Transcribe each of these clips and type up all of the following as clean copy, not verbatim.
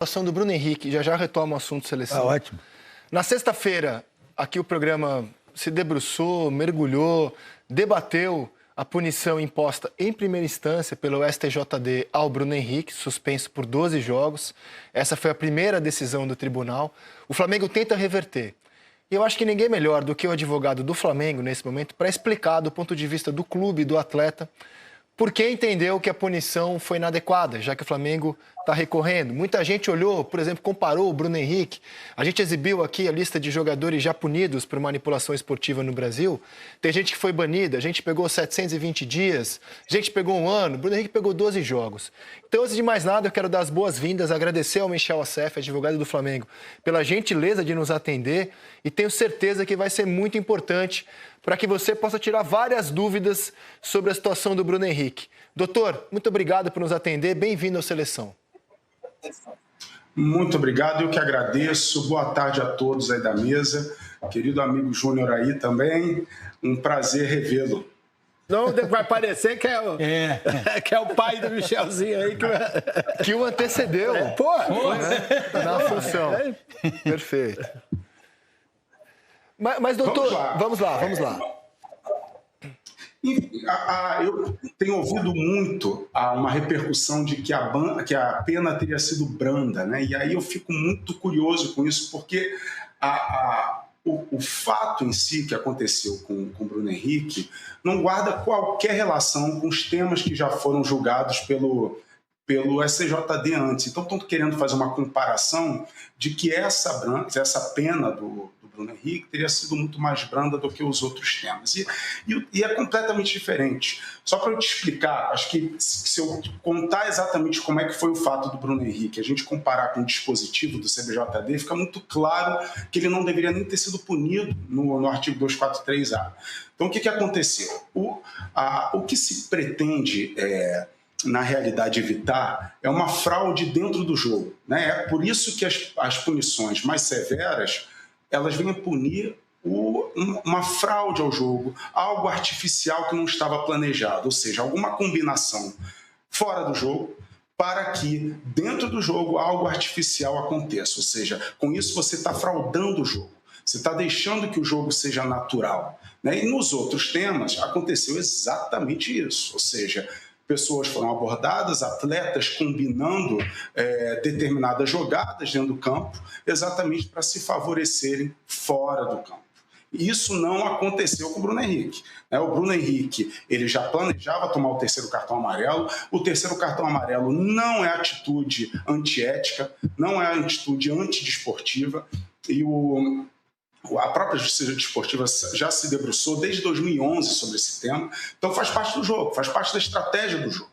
Situação do Bruno Henrique, já retomo o assunto seleção. Ótimo. Na sexta-feira, aqui o programa se debruçou, mergulhou, debateu a punição imposta em primeira instância pelo STJD ao Bruno Henrique, suspenso por 12 jogos. Essa foi a primeira decisão do tribunal. O Flamengo tenta reverter. E eu acho que ninguém melhor do que o advogado do Flamengo, nesse momento, para explicar do ponto de vista do clube e do atleta por que entendeu que a punição foi inadequada, já que o Flamengo está recorrendo. Muita gente olhou, por exemplo, comparou o Bruno Henrique. A gente exibiu aqui a lista de jogadores já punidos por manipulação esportiva no Brasil. Tem gente que foi banida, a gente pegou 720 dias, a gente pegou 1 ano, o Bruno Henrique pegou 12 jogos. Então, antes de mais nada, eu quero dar as boas-vindas, agradecer ao Michel Assef, advogado do Flamengo, pela gentileza de nos atender e tenho certeza que vai ser muito importante para que você possa tirar várias dúvidas sobre a situação do Bruno Henrique. Doutor, muito obrigado por nos atender. Bem-vindo ao Seleção. Muito obrigado, eu que agradeço. Boa tarde a todos aí da mesa. Querido amigo Júnior aí também, um prazer revê-lo. Não vai parecer que que é o pai do Michelzinho aí que o antecedeu. Na função. Perfeito. Mas doutor, vamos lá. Eu tenho ouvido muito uma repercussão de que a pena teria sido branda, né? E aí eu fico muito curioso com isso, porque o fato em si que aconteceu com o Bruno Henrique não guarda qualquer relação com os temas que já foram julgados pelo STJD antes. Então, estão querendo fazer uma comparação de que essa pena do Bruno Henrique teria sido muito mais branda do que os outros temas. E é completamente diferente. Só para eu te explicar, acho que se eu contar exatamente como é que foi o fato do Bruno Henrique, a gente comparar com o dispositivo do CBJD, fica muito claro que ele não deveria nem ter sido punido no artigo 243A. Então, o que aconteceu? O que se pretende na realidade, evitar é uma fraude dentro do jogo, né? É por isso que as punições mais severas elas vêm a punir uma fraude ao jogo, algo artificial que não estava planejado, ou seja, alguma combinação fora do jogo para que dentro do jogo algo artificial aconteça, ou seja, com isso você está fraudando o jogo, você está deixando que o jogo seja natural, né? E nos outros temas aconteceu exatamente isso, ou seja, pessoas foram abordadas, atletas combinando determinadas jogadas dentro do campo, exatamente para se favorecerem fora do campo. Isso não aconteceu com o Bruno Henrique. O Bruno Henrique ele já planejava tomar o terceiro cartão amarelo. O terceiro cartão amarelo não é atitude antiética, não é atitude antidesportiva. E a própria Justiça Desportiva já se debruçou desde 2011 sobre esse tema, então faz parte do jogo, faz parte da estratégia do jogo.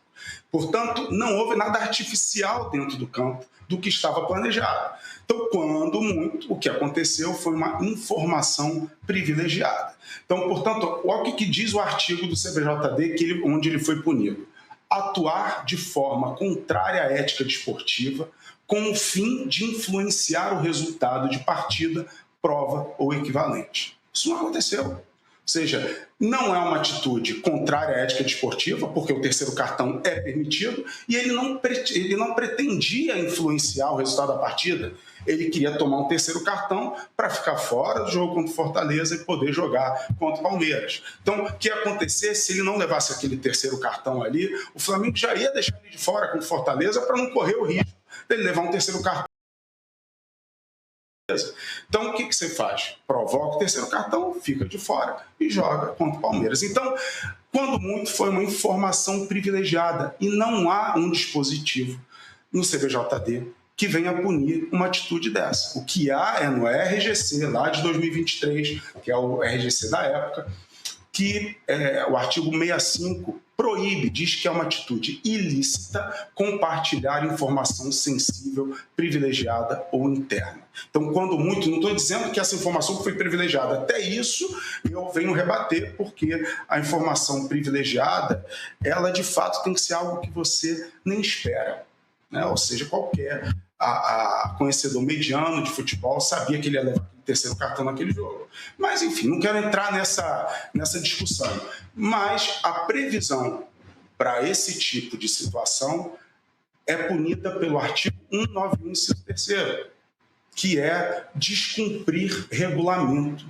Portanto, não houve nada artificial dentro do campo do que estava planejado. Então, quando muito, o que aconteceu foi uma informação privilegiada. Então, portanto, olha o que diz o artigo do CBJD onde ele foi punido. Atuar de forma contrária à ética desportiva com o fim de influenciar o resultado de partida, prova ou equivalente. Isso não aconteceu. Ou seja, não é uma atitude contrária à ética desportiva, porque o terceiro cartão é permitido, e ele não pretendia influenciar o resultado da partida. Ele queria tomar um terceiro cartão para ficar fora do jogo contra o Fortaleza e poder jogar contra o Palmeiras. Então, o que ia acontecer se ele não levasse aquele terceiro cartão ali, o Flamengo já ia deixar ele de fora contra o Fortaleza para não correr o risco dele levar um terceiro cartão. Então, o que você faz? Provoca o terceiro cartão, fica de fora e joga contra o Palmeiras. Então, quando muito, foi uma informação privilegiada e não há um dispositivo no CBJD que venha punir uma atitude dessa. O que há é no RGC, lá de 2023, que é o RGC da época, que o artigo 65 proíbe, diz que é uma atitude ilícita compartilhar informação sensível, privilegiada ou interna. Então, quando muito, não estou dizendo que essa informação foi privilegiada, até isso eu venho rebater, porque a informação privilegiada, ela de fato tem que ser algo que você nem espera, né? Ou seja, qualquer conhecedor mediano de futebol sabia que ele ia levar o terceiro cartão naquele jogo. Mas, enfim, não quero entrar nessa discussão. Mas a previsão para esse tipo de situação é punida pelo artigo 191, inciso 3º, que é descumprir regulamento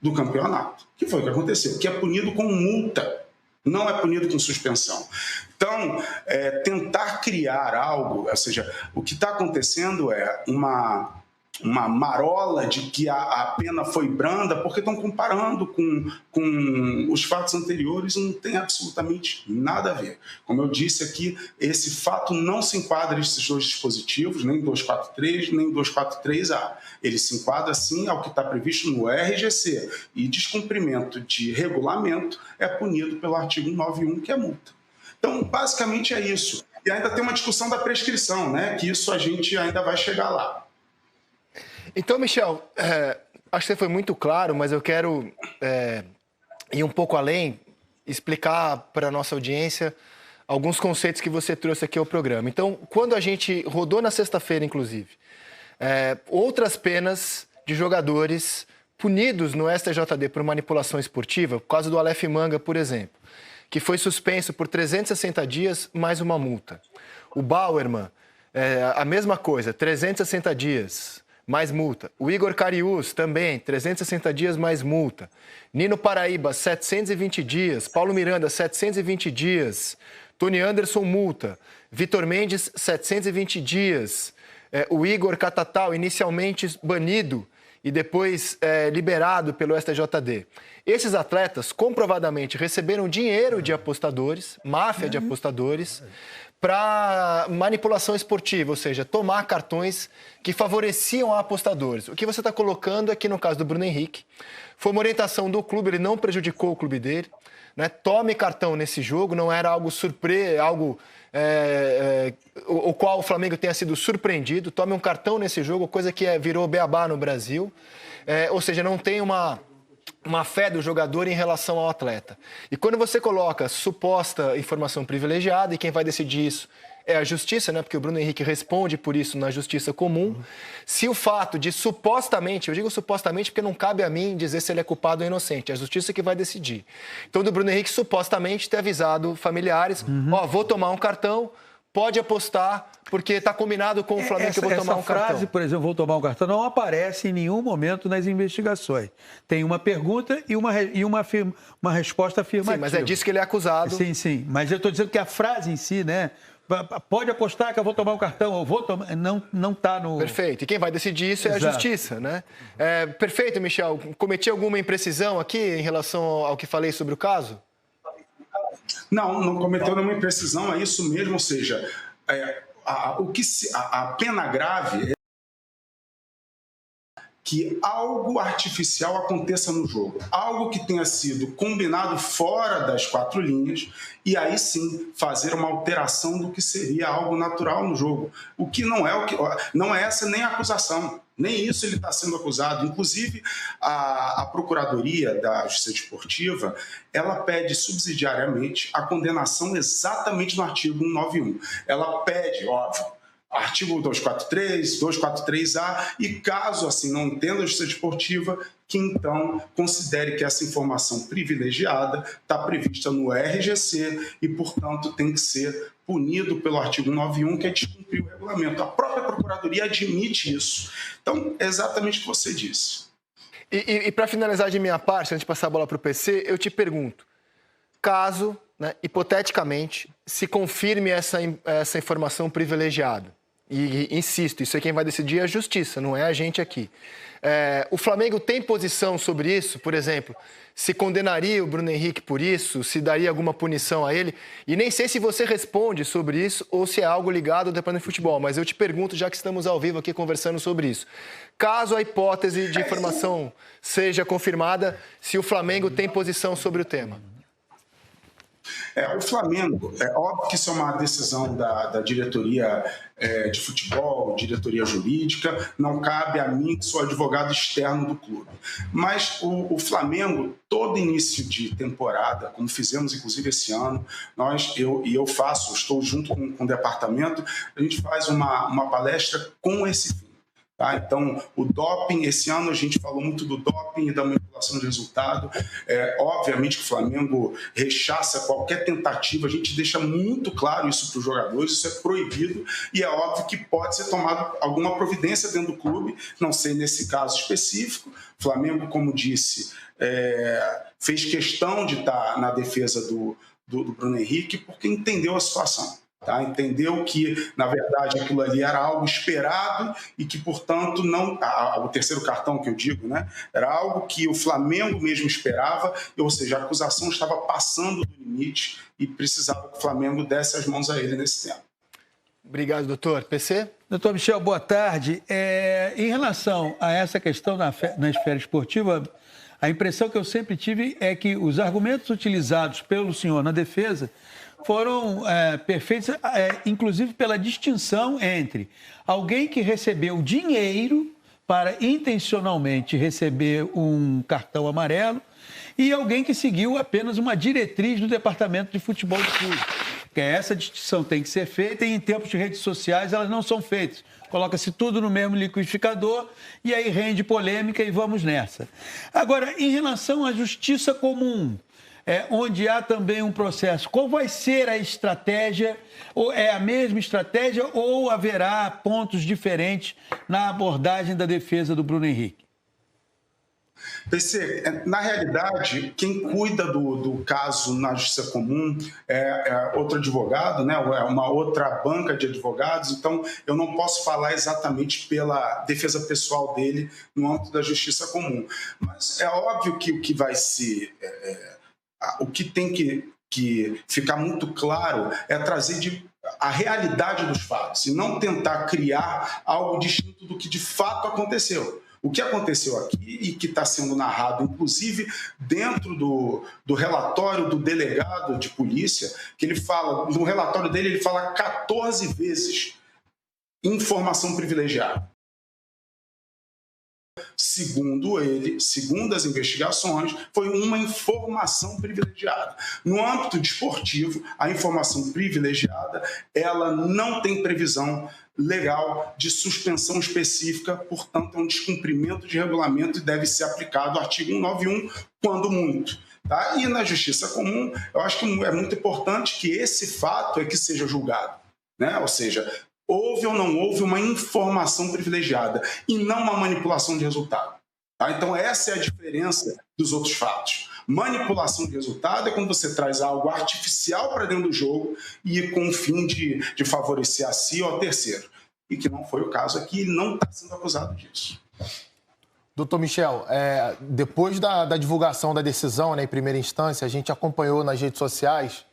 do campeonato, que foi o que aconteceu, que é punido com multa, não é punido com suspensão. Então, tentar criar algo, ou seja, o que está acontecendo é uma marola de que a pena foi branda, porque estão comparando com os fatos anteriores e não tem absolutamente nada a ver. Como eu disse aqui, esse fato não se enquadra nesses dois dispositivos, nem 243, nem 243A. Ele se enquadra, sim, ao que está previsto no RGC, e descumprimento de regulamento é punido pelo artigo 191, que é multa. Então, basicamente é isso. E ainda tem uma discussão da prescrição, né? Que isso a gente ainda vai chegar lá. Então, Michel, acho que você foi muito claro, mas eu quero ir um pouco além, explicar para a nossa audiência alguns conceitos que você trouxe aqui ao programa. Então, quando a gente rodou na sexta-feira, inclusive, outras penas de jogadores punidos no STJD por manipulação esportiva, por causa do Aleph Manga, por exemplo, que foi suspenso por 360 dias mais uma multa. O Bauerman, a mesma coisa, 360 dias mais multa. O Igor Cariús também, 360 dias mais multa. Nino Paraíba, 720 dias. Paulo Miranda, 720 dias. Tony Anderson, multa. Vitor Mendes, 720 dias. O Igor Catatal, inicialmente banido e depois liberado pelo STJD. Esses atletas, comprovadamente, receberam dinheiro de apostadores, máfia de apostadores, para manipulação esportiva, ou seja, tomar cartões que favoreciam apostadores. O que você está colocando aqui no caso do Bruno Henrique foi uma orientação do clube, ele não prejudicou o clube dele, né? Tome cartão nesse jogo, não era algo o qual o Flamengo tenha sido surpreendido, tome um cartão nesse jogo, coisa que virou beabá no Brasil, ou seja, não tem uma fé do jogador em relação ao atleta. E quando você coloca suposta informação privilegiada, e quem vai decidir isso é a justiça, né? Porque o Bruno Henrique responde por isso na justiça comum. Se o fato de supostamente, eu digo supostamente porque não cabe a mim dizer se ele é culpado ou inocente, é a justiça que vai decidir. Então, do Bruno Henrique supostamente ter avisado familiares, vou tomar um cartão, pode apostar, porque está combinado com o Flamengo que eu vou tomar um cartão. Essa frase, por exemplo, vou tomar um cartão, não aparece em nenhum momento nas investigações. Tem uma pergunta e uma resposta afirmativa. Sim, mas é disso que ele é acusado. Sim. Mas eu estou dizendo que a frase em si, né? Pode apostar que eu vou tomar um cartão, eu vou tomar. Não está no. Perfeito. E quem vai decidir isso é a justiça, né? Perfeito, Michel. Cometi alguma imprecisão aqui em relação ao que falei sobre o caso? Não cometeu nenhuma imprecisão, é isso mesmo, ou seja, a pena grave é que algo artificial aconteça no jogo, algo que tenha sido combinado fora das 4 linhas, e aí sim fazer uma alteração do que seria algo natural no jogo, o que não é essa nem a acusação. Nem isso ele está sendo acusado. Inclusive, a Procuradoria da Justiça Desportiva, ela pede subsidiariamente a condenação exatamente no artigo 191. Ela pede, óbvio, artigo 243, 243A, e caso assim não entenda a Justiça Desportiva, que então considere que essa informação privilegiada está prevista no RGC e, portanto, tem que ser punido pelo artigo 191, que é descumprir o regulamento. A própria Procuradoria admite isso. Então, é exatamente o que você disse. E para finalizar de minha parte, antes de passar a bola para o PC, eu te pergunto, caso, né, hipoteticamente, se confirme essa informação privilegiada, e insisto, isso é quem vai decidir é a justiça, não é a gente aqui. O Flamengo tem posição sobre isso, por exemplo, se condenaria o Bruno Henrique por isso, se daria alguma punição a ele, e nem sei se você responde sobre isso ou se é algo ligado ao departamento de futebol, mas eu te pergunto, já que estamos ao vivo aqui conversando sobre isso. Caso a hipótese de informação seja confirmada, se o Flamengo tem posição sobre o tema. O Flamengo, é óbvio que isso é uma decisão da diretoria de futebol, diretoria jurídica, não cabe a mim, que sou advogado externo do clube. Mas o Flamengo, todo início de temporada, como fizemos inclusive esse ano, estou junto com o departamento, a gente faz uma palestra com esse fim. Tá? Então, o doping, esse ano a gente falou muito do doping e da manipulação de resultado. Obviamente que o Flamengo rechaça qualquer tentativa, a gente deixa muito claro isso para os jogadores, isso é proibido e é óbvio que pode ser tomada alguma providência dentro do clube, não sei nesse caso específico. O Flamengo, como disse, fez questão de estar na defesa do Bruno Henrique porque entendeu a situação. Tá? Entendeu que, na verdade, aquilo ali era algo esperado e que, portanto, não, o terceiro cartão que eu digo, né, era algo que o Flamengo mesmo esperava, ou seja, a acusação estava passando do limite e precisava que o Flamengo desse as mãos a ele nesse tempo. Obrigado, doutor. PC? Doutor Michel, boa tarde. Em relação a essa questão na esfera esportiva, a impressão que eu sempre tive é que os argumentos utilizados pelo senhor na defesa foram perfeitos, inclusive pela distinção entre alguém que recebeu dinheiro para intencionalmente receber um cartão amarelo e alguém que seguiu apenas uma diretriz do departamento de futebol do clube. Porque essa distinção tem que ser feita e em tempos de redes sociais elas não são feitas. Coloca-se tudo no mesmo liquidificador e aí rende polêmica e vamos nessa. Agora, em relação à justiça comum, onde há também um processo, qual vai ser a estratégia? Ou é a mesma estratégia ou haverá pontos diferentes na abordagem da defesa do Bruno Henrique? PC, na realidade, quem cuida do caso na Justiça Comum é outro advogado, né? É uma outra banca de advogados, então eu não posso falar exatamente pela defesa pessoal dele no âmbito da Justiça Comum. Mas é óbvio que o que vai se... o que tem que ficar muito claro é trazer a realidade dos fatos e não tentar criar algo distinto do que de fato aconteceu. O que aconteceu aqui e que está sendo narrado, inclusive dentro do relatório do delegado de polícia, que ele fala, no relatório dele ele fala 14 vezes informação privilegiada. Segundo ele, segundo as investigações, foi uma informação privilegiada. No âmbito desportivo, a informação privilegiada, ela não tem previsão legal de suspensão específica, portanto, é um descumprimento de regulamento e deve ser aplicado o artigo 191, quando muito. Tá? E na Justiça Comum, eu acho que é muito importante que esse fato é que seja julgado, né? Ou seja, houve ou não houve uma informação privilegiada e não uma manipulação de resultado. Tá? Então, essa é a diferença dos outros fatos. Manipulação de resultado é quando você traz algo artificial para dentro do jogo e com o fim de favorecer a si ou ao terceiro. E que não foi o caso aqui, ele não está sendo acusado disso. Doutor Michel, depois da divulgação da decisão, né, em primeira instância, a gente acompanhou nas redes sociais,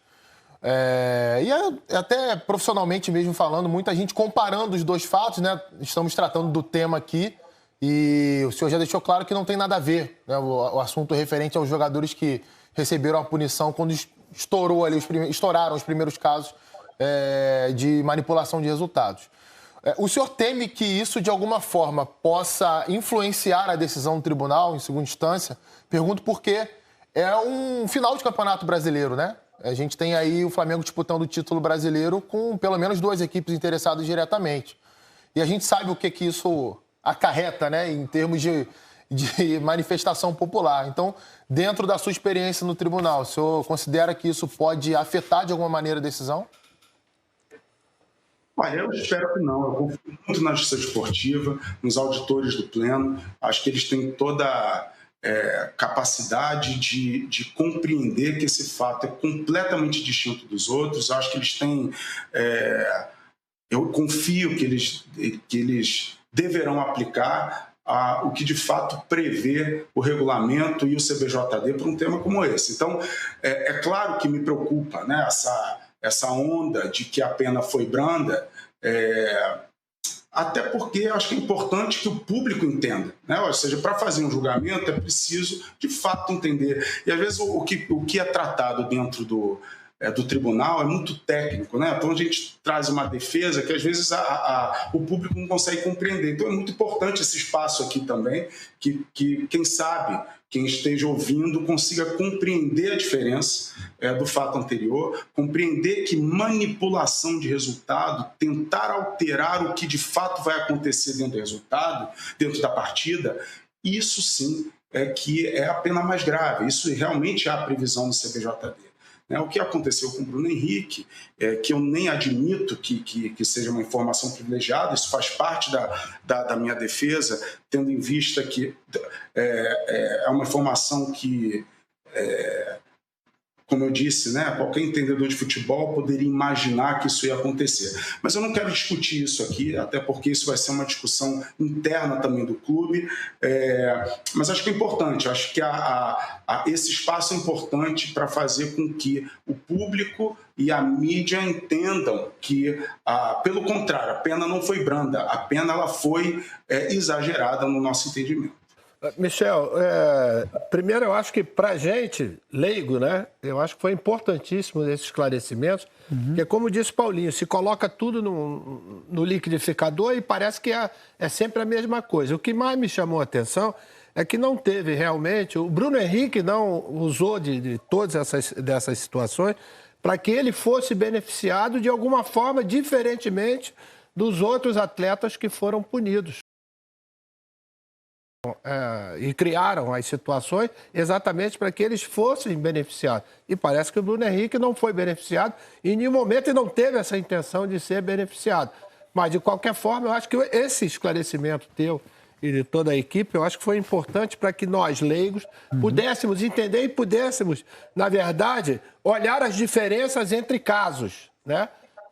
e até profissionalmente mesmo falando, muita gente comparando os dois fatos, né? Estamos tratando do tema aqui e o senhor já deixou claro que não tem nada a ver, né, o assunto referente aos jogadores que receberam a punição quando estouraram os primeiros casos de manipulação de resultados. O senhor teme que isso, de alguma forma, possa influenciar a decisão do tribunal, em segunda instância? Pergunto porque é um final de campeonato brasileiro, né? A gente tem aí o Flamengo disputando o título brasileiro com pelo menos duas equipes interessadas diretamente. E a gente sabe o que isso acarreta, né, em termos de manifestação popular. Então, dentro da sua experiência no tribunal, o senhor considera que isso pode afetar de alguma maneira a decisão? Olha, eu espero que não. Eu confio muito na justiça esportiva, nos auditores do Pleno. Acho que eles têm toda capacidade de compreender que esse fato é completamente distinto dos outros. Acho que eles têm... eu confio que eles deverão aplicar o que de fato prevê o regulamento e o CBJD para um tema como esse. Então, é claro que me preocupa, né, essa onda de que a pena foi branda, até porque eu acho que é importante que o público entenda, né? Ou seja, para fazer um julgamento é preciso de fato entender. E às vezes o que é tratado dentro do tribunal é muito técnico, né? Então a gente traz uma defesa que às vezes o público não consegue compreender. Então é muito importante esse espaço aqui também, que quem sabe, quem esteja ouvindo, consiga compreender a diferença do fato anterior, compreender que manipulação de resultado, tentar alterar o que de fato vai acontecer dentro do resultado, dentro da partida, isso sim que é a pena mais grave. Isso realmente é a previsão do CBJD. O que aconteceu com o Bruno Henrique, que eu nem admito que seja uma informação privilegiada, isso faz parte da minha defesa, tendo em vista que é uma informação que, como eu disse, né, qualquer entendedor de futebol poderia imaginar que isso ia acontecer. Mas eu não quero discutir isso aqui, até porque isso vai ser uma discussão interna também do clube, mas acho que é importante, acho que esse espaço é importante para fazer com que o público e a mídia entendam que, pelo contrário, a pena não foi branda, a pena ela foi exagerada no nosso entendimento. Michel, primeiro eu acho que para a gente, leigo, né, eu acho que foi importantíssimo esses esclarecimentos, porque como disse Paulinho, se coloca tudo no liquidificador e parece que é sempre a mesma coisa. O que mais me chamou a atenção é que não teve realmente, o Bruno Henrique não usou de todas dessas situações para que ele fosse beneficiado de alguma forma, diferentemente dos outros atletas que foram punidos. E criaram as situações exatamente para que eles fossem beneficiados. E parece que o Bruno Henrique não foi beneficiado em nenhum momento e não teve essa intenção de ser beneficiado. Mas, de qualquer forma, eu acho que esse esclarecimento teu e de toda a equipe, eu acho que foi importante para que nós, leigos, pudéssemos entender e pudéssemos, na verdade, olhar as diferenças entre casos, né?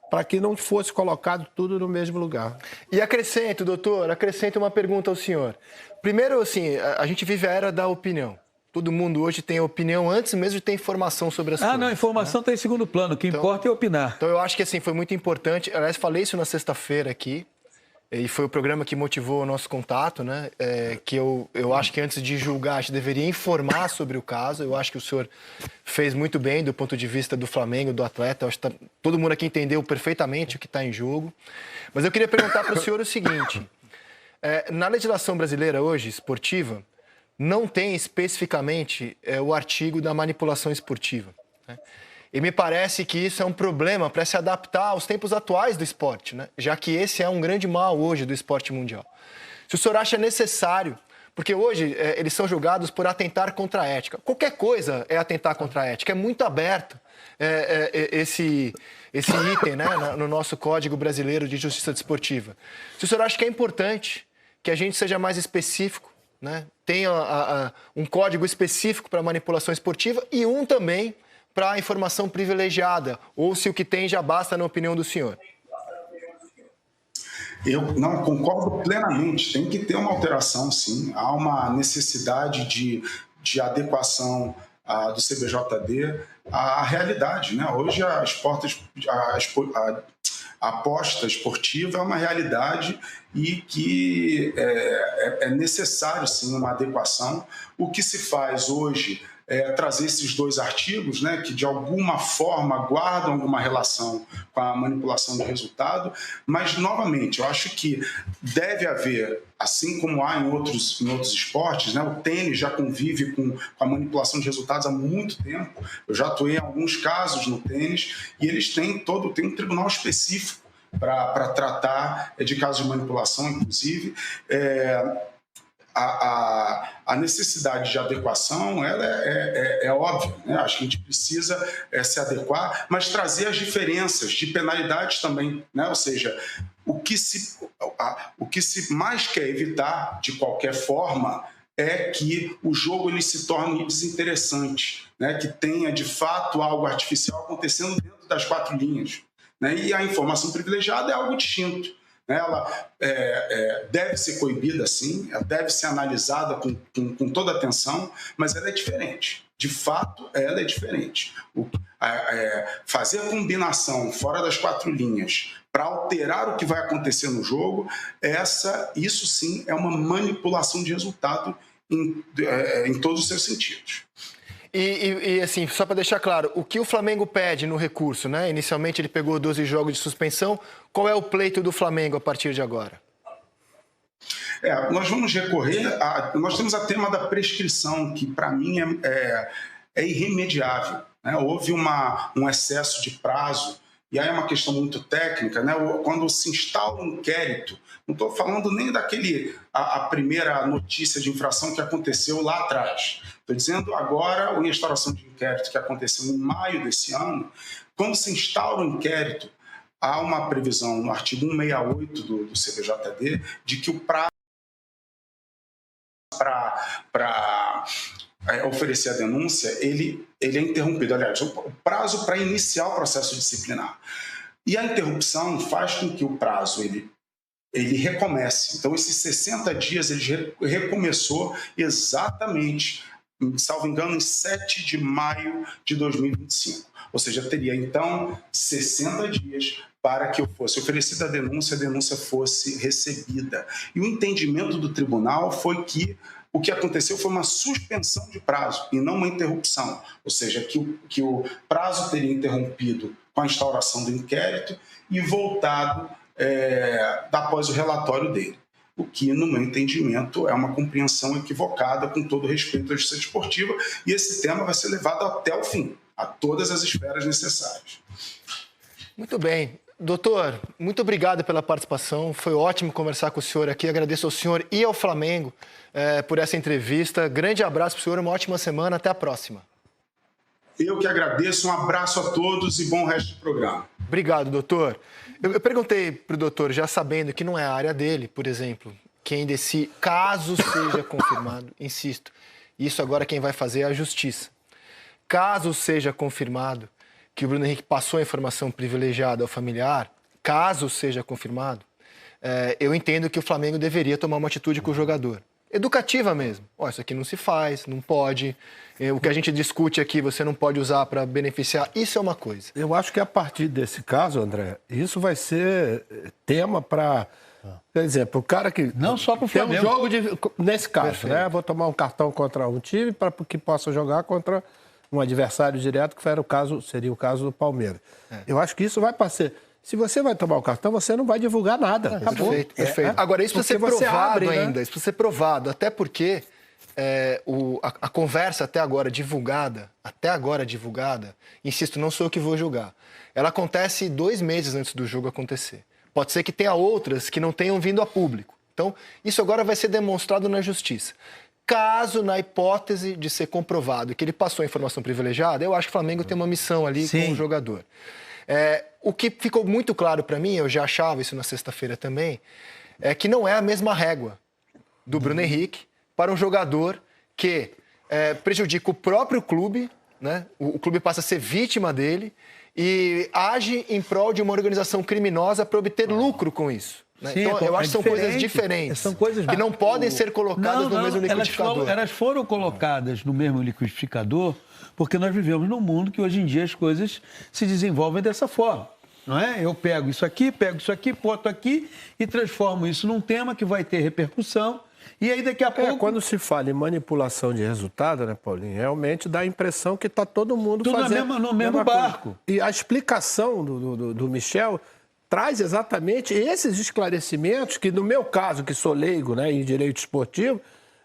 Para que não fosse colocado tudo no mesmo lugar. E acrescento, doutor, uma pergunta ao senhor. Primeiro, assim, a gente vive a era da opinião. Todo mundo hoje tem opinião antes mesmo de ter informação sobre as coisas. Não, informação está em segundo plano. O que importa é opinar. Então, eu acho que assim, foi muito importante. Aliás, falei isso na sexta-feira aqui. E foi o programa que motivou o nosso contato, né? Que eu acho que antes de julgar, a gente deveria informar sobre o caso. Eu acho que o senhor fez muito bem do ponto de vista do Flamengo, do atleta. Eu acho que todo mundo aqui entendeu perfeitamente o que está em jogo. Mas eu queria perguntar para o senhor o seguinte. Na legislação brasileira hoje, esportiva, não tem especificamente o artigo da manipulação esportiva, né? E me parece que isso é um problema para se adaptar aos tempos atuais do esporte, né? Já que esse é um grande mal hoje do esporte mundial. Se o senhor acha necessário, porque hoje eles são julgados por atentar contra a ética. Qualquer coisa é atentar contra a ética, é muito aberto esse item, né, no nosso Código Brasileiro de Justiça Desportiva. Se o senhor acha que é importante que a gente seja mais específico, né? Tenha um código específico para manipulação esportiva e um também para a informação privilegiada, ou se o que tem já basta na opinião do senhor? Eu não concordo plenamente, tem que ter uma alteração, sim. Há uma necessidade de adequação do CBJD à realidade, né? Hoje a aposta esportiva é uma realidade e que é necessário, sim, uma adequação. O que se faz hoje trazer esses dois artigos, né, que de alguma forma guardam alguma relação com a manipulação do resultado, mas, novamente, eu acho que deve haver, assim como há em outros esportes, né, o tênis já convive com a manipulação de resultados há muito tempo. Eu já atuei em alguns casos no tênis e eles têm um tribunal específico para tratar de casos de manipulação, inclusive. A necessidade de adequação ela é óbvia, né? Acho que a gente precisa se adequar, mas trazer as diferenças de penalidades também, né? Ou seja, o que se mais quer evitar de qualquer forma é que o jogo ele se torne desinteressante, né? Que tenha de fato algo artificial acontecendo dentro das quatro linhas, né? E a informação privilegiada é algo distinto. Ela deve ser coibida, sim, ela deve ser analisada com toda atenção, mas ela é diferente. De fato, ela é diferente. Fazer a combinação fora das quatro linhas para alterar o que vai acontecer no jogo, isso sim é uma manipulação de resultado em todos os seus sentidos. Assim, só para deixar claro, o que o Flamengo pede no recurso, né? Inicialmente ele pegou 12 jogos de suspensão. Qual é o pleito do Flamengo a partir de agora? Nós vamos recorrer, nós temos a tema da prescrição, que para mim é irremediável, né? Houve um excesso de prazo, e aí é uma questão muito técnica, né? Quando se instala um inquérito, não estou falando nem a primeira notícia de infração que aconteceu lá atrás, estou dizendo agora a instauração de inquérito que aconteceu em maio desse ano. Quando se instaura um inquérito, há uma previsão no artigo 168 do CBJD de que o prazo para oferecer a denúncia, ele é interrompido. Aliás, o prazo para iniciar o processo disciplinar. E a interrupção faz com que o prazo ele recomece. Então, esses 60 dias, ele recomeçou exatamente, salvo engano, em 7 de maio de 2025. Ou seja, teria, então, 60 dias para que fosse oferecida a denúncia fosse recebida. E o entendimento do tribunal foi que o que aconteceu foi uma suspensão de prazo e não uma interrupção. Ou seja, que o prazo teria interrompido com a instauração do inquérito e voltado após o relatório dele. O que, no meu entendimento, é uma compreensão equivocada, com todo respeito à justiça esportiva, e esse tema vai ser levado até o fim, a todas as esferas necessárias. Muito bem. Doutor, muito obrigado pela participação. Foi ótimo conversar com o senhor aqui. Agradeço ao senhor e ao Flamengo por essa entrevista. Grande abraço para o senhor, uma ótima semana. Até a próxima. Eu que agradeço. Um abraço a todos e bom resto do programa. Obrigado, doutor. Eu perguntei para o doutor, já sabendo que não é a área dele, por exemplo, quem decide, caso seja confirmado, insisto, isso agora quem vai fazer é a Justiça. Caso seja confirmado que o Bruno Henrique passou a informação privilegiada ao familiar, caso seja confirmado, eu entendo que o Flamengo deveria tomar uma atitude com o jogador. Educativa mesmo. Isso aqui não se faz, não pode. O que a gente discute aqui, você não pode usar para beneficiar. Isso é uma coisa. Eu acho que a partir desse caso, André, isso vai ser tema para... Quer dizer, para o cara que... Não só para o Flamengo. Tem um jogo nesse caso, né? Vou tomar um cartão contra um time para que possa jogar contra um adversário direto, que seria o caso do Palmeiras. Eu acho que isso vai passar. Se você vai tomar o cartão, você não vai divulgar nada. Perfeito, perfeito. Agora, isso precisa ser provado ainda. Isso precisa ser provado, até porque a conversa até agora divulgada, insisto, não sou eu que vou julgar, ela acontece 2 meses antes do jogo acontecer. Pode ser que tenha outras que não tenham vindo a público. Então, isso agora vai ser demonstrado na Justiça. Caso, na hipótese de ser comprovado que ele passou a informação privilegiada, eu acho que o Flamengo tem uma missão ali com o jogador. O que ficou muito claro para mim, eu já achava isso na sexta-feira também, é que não é a mesma régua do Bruno Henrique para um jogador que prejudica o próprio clube, né? O clube passa a ser vítima dele e age em prol de uma organização criminosa para obter lucro com isso. Né? Sim, então, eu acho que são coisas diferentes, são coisas que não podem ser colocadas no mesmo liquidificador. Elas foram colocadas no mesmo liquidificador porque nós vivemos num mundo que hoje em dia as coisas se desenvolvem dessa forma. Não é? Eu pego isso aqui, boto aqui e transformo isso num tema que vai ter repercussão. E aí daqui a pouco... Quando se fala em manipulação de resultado, né, Paulinho, realmente dá a impressão que está todo mundo tudo fazendo... no mesmo barco. E a explicação do Michel traz exatamente esses esclarecimentos que, no meu caso, que sou leigo, né, em direito esportivo,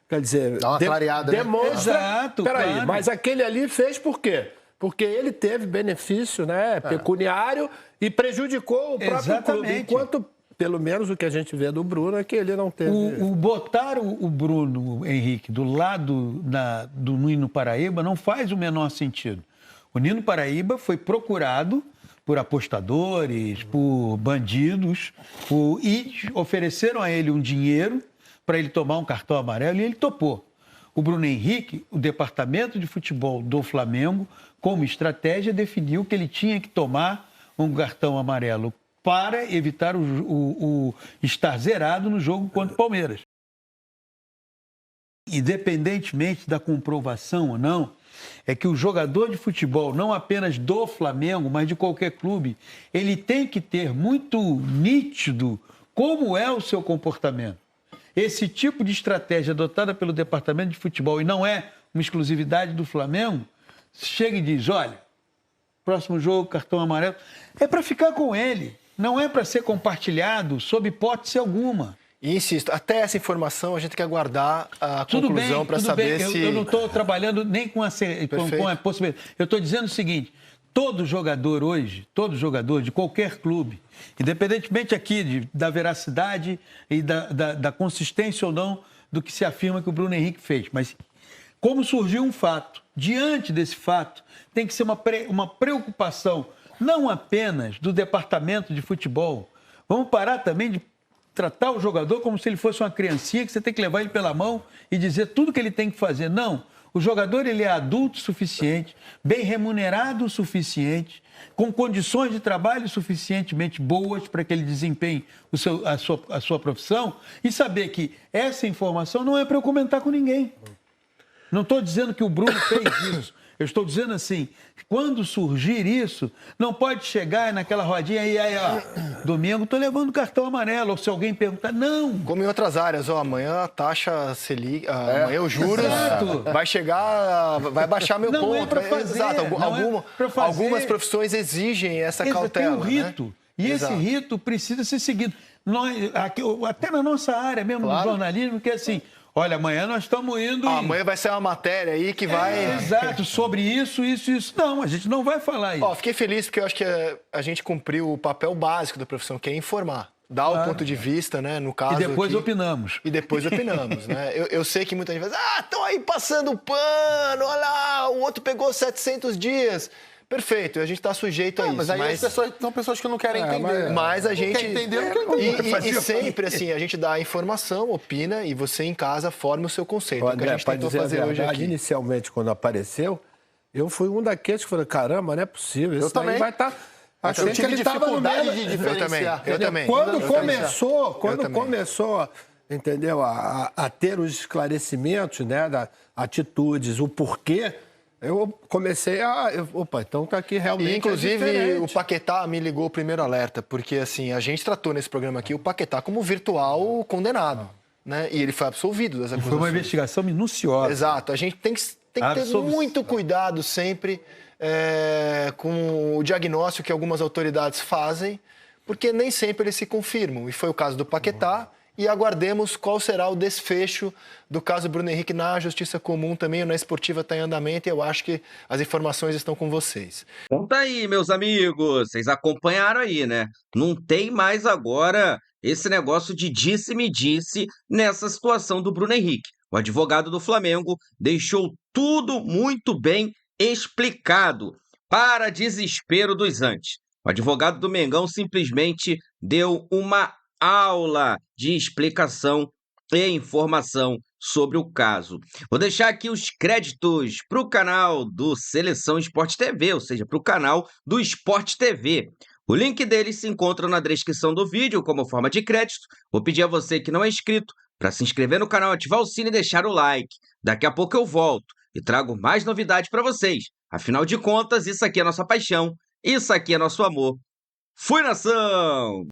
quer dizer... Dá uma clareada, demonstra... Né? Exato, Peraí, claro. mas aquele ali fez por quê? Porque ele teve benefício, né, pecuniário e prejudicou o próprio clube. Enquanto, pelo menos, o que a gente vê do Bruno é que ele não teve... Botar o Bruno Henrique do lado do Nino Paraíba não faz o menor sentido. O Nino Paraíba foi procurado por apostadores, por bandidos, e ofereceram a ele um dinheiro para ele tomar um cartão amarelo e ele topou. O Bruno Henrique, o departamento de futebol do Flamengo, como estratégia, definiu que ele tinha que tomar um cartão amarelo para evitar o estar zerado no jogo contra o Palmeiras. Independentemente da comprovação ou não, é que o jogador de futebol, não apenas do Flamengo, mas de qualquer clube, ele tem que ter muito nítido como é o seu comportamento. Esse tipo de estratégia adotada pelo departamento de futebol, e não é uma exclusividade do Flamengo, chega e diz, olha, próximo jogo, cartão amarelo, é para ficar com ele, não é para ser compartilhado sob hipótese alguma. E insisto, até essa informação a gente quer aguardar a conclusão para saber se... Eu não estou trabalhando nem com a possibilidade. Eu estou dizendo o seguinte, todo jogador hoje, todo jogador de qualquer clube, independentemente aqui da veracidade e da consistência ou não do que se afirma que o Bruno Henrique fez, mas como surgiu um fato, diante desse fato, tem que ser uma preocupação não apenas do departamento de futebol. Vamos parar também de tratar o jogador como se ele fosse uma criancinha que você tem que levar ele pela mão e dizer tudo que ele tem que fazer. Não, o jogador ele é adulto o suficiente, bem remunerado o suficiente, com condições de trabalho suficientemente boas para que ele desempenhe a sua profissão e saber que essa informação não é para eu comentar com ninguém. Não estou dizendo que o Bruno fez isso. Eu estou dizendo assim, quando surgir isso, não pode chegar naquela rodinha aí, ó, domingo estou levando cartão amarelo, ou se alguém perguntar, não. Como em outras áreas, ó, amanhã a taxa Selic, amanhã os juros vai chegar, vai baixar meu não ponto. É para fazer, Exato, algumas fazer. Profissões exigem essa cautela. Tem um rito, né? E esse rito precisa ser seguido. Nós, até na nossa área mesmo, no jornalismo, que é assim... Olha, amanhã nós estamos indo... Amanhã vai ser uma matéria aí que vai... Exato, sobre isso. Não, a gente não vai falar isso. Fiquei feliz porque eu acho que a gente cumpriu o papel básico da profissão, que é informar. Dar o ponto de vista, né? No caso e depois aqui, opinamos. E depois opinamos, né? Eu sei que muita gente vai dizer, estão aí passando pano, olha lá, o outro pegou 700 dias... Perfeito, a gente está sujeito a isso. Mas aí as pessoas, são pessoas que não querem entender. Mas a gente... Quer entender, não quer entender. E sempre, assim, a gente dá a informação, opina, e você em casa forma o seu conceito. André, que a gente tentou fazer hoje aqui. Inicialmente, quando apareceu, eu fui um daqueles que falei, caramba, não é possível, isso daí vai estar... Eu tive dificuldade de diferenciar. Eu também. Quando começou, entendeu, a ter os esclarecimentos, né, das atitudes, o porquê... Eu comecei opa, então tá aqui realmente. E, inclusive, o Paquetá me ligou o primeiro alerta, porque assim, a gente tratou nesse programa aqui o Paquetá como virtual condenado, né? E ele foi absolvido das acusações. Foi uma investigação minuciosa. Exato. A gente tem que ter muito cuidado sempre com o diagnóstico que algumas autoridades fazem, porque nem sempre eles se confirmam. E foi o caso do Paquetá. E aguardemos qual será o desfecho do caso Bruno Henrique na Justiça Comum também, na Esportiva está em andamento e eu acho que as informações estão com vocês. Então tá aí, meus amigos, vocês acompanharam aí, né? Não tem mais agora esse negócio de disse-me-disse nessa situação do Bruno Henrique. O advogado do Flamengo deixou tudo muito bem explicado, para desespero dos antes. O advogado do Mengão simplesmente deu uma aula de explicação e informação sobre o caso. Vou deixar aqui os créditos para o canal do Seleção Esporte TV, ou seja, para o canal do Esporte TV. O link deles se encontra na descrição do vídeo como forma de crédito. Vou pedir a você que não é inscrito para se inscrever no canal, ativar o sino e deixar o like. Daqui a pouco eu volto e trago mais novidades para vocês. Afinal de contas, isso aqui é nossa paixão, isso aqui é nosso amor. Fui, nação!